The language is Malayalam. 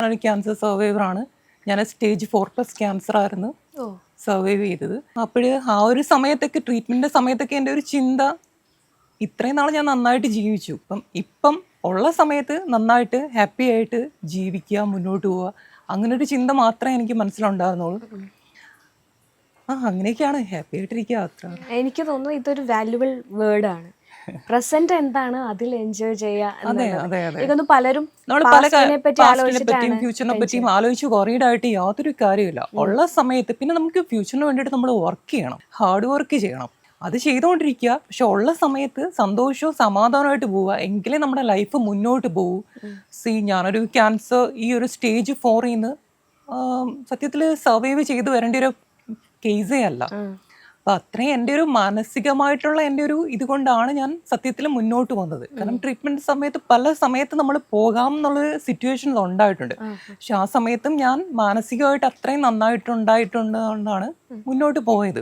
ഞാനൊരു ക്യാൻസർ സർവൈവർ ആണ്. ഞാൻ സ്റ്റേജ് 4+ ക്യാൻസർ ആയിരുന്നു സർവൈവ് ചെയ്തത്. അപ്പോൾ ആ ഒരു സമയത്തൊക്കെ ട്രീറ്റ്മെൻറ്റിൻ്റെ സമയത്തൊക്കെ എൻ്റെ ഒരു ചിന്ത, ഇത്രയും നാൾ ഞാൻ നന്നായിട്ട് ജീവിച്ചു, ഇപ്പം ഉള്ള സമയത്ത് നന്നായിട്ട് ഹാപ്പി ആയിട്ട് ജീവിക്കുക, മുന്നോട്ട് പോവുക, അങ്ങനെ ഒരു ചിന്ത മാത്രമേ എനിക്ക് മനസ്സിലുണ്ടായിരുന്നുള്ളൂ. അങ്ങനെയൊക്കെയാണ്, ഹാപ്പി ആയിട്ടിരിക്കുക അത്ര. എനിക്ക് തോന്നുന്നു ഇതൊരു വാല്യുബിൾ വേർഡാണ്. പ്രസന്റ് എന്താണ് അതിൽ എൻജോയ് ചെയ്യുക. പലരും നമ്മൾ പല പാസ്റ്റിനെ പറ്റിയും ഫ്യൂച്ചറിനെ പറ്റിയും ആലോചിച്ച് വറീഡ് ആയിട്ട് യാതൊരു കാര്യമില്ല. ഉള്ള സമയത്ത് പിന്നെ നമുക്ക് ഫ്യൂച്ചറിന് വേണ്ടിയിട്ട് നമ്മൾ വർക്ക് ചെയ്യണം, ഹാർഡ് വർക്ക് ചെയ്യണം, അത് ചെയ്തുകൊണ്ടിരിക്കുക. പക്ഷെ ഉള്ള സമയത്ത് സന്തോഷവും സമാധാനമായിട്ട് പോവുക, എങ്കിലേ നമ്മുടെ ലൈഫ് മുന്നോട്ട് പോകൂ. ഞാനൊരു ക്യാൻസർ ഈ ഒരു സ്റ്റേജ് 4 സത്യത്തിൽ സർവൈവ് ചെയ്ത് വരേണ്ട ഒരു കേസേ അല്ല. അപ്പം അത്രയും എൻ്റെ ഒരു മാനസികമായിട്ടുള്ള എൻ്റെ ഒരു ഇതുകൊണ്ടാണ് ഞാൻ സത്യത്തിൽ മുന്നോട്ട് വന്നത്. കാരണം ട്രീറ്റ്മെൻറ്റ് സമയത്ത് പല സമയത്ത് നമ്മൾ പോകാം എന്നുള്ളൊരു സിറ്റുവേഷൻ ഉണ്ടായിട്ടുണ്ട്. പക്ഷെ ആ സമയത്തും ഞാൻ മാനസികമായിട്ട് അത്രയും നന്നായിട്ടുണ്ടായിട്ടുകൊണ്ടാണ് മുന്നോട്ട് പോയത്.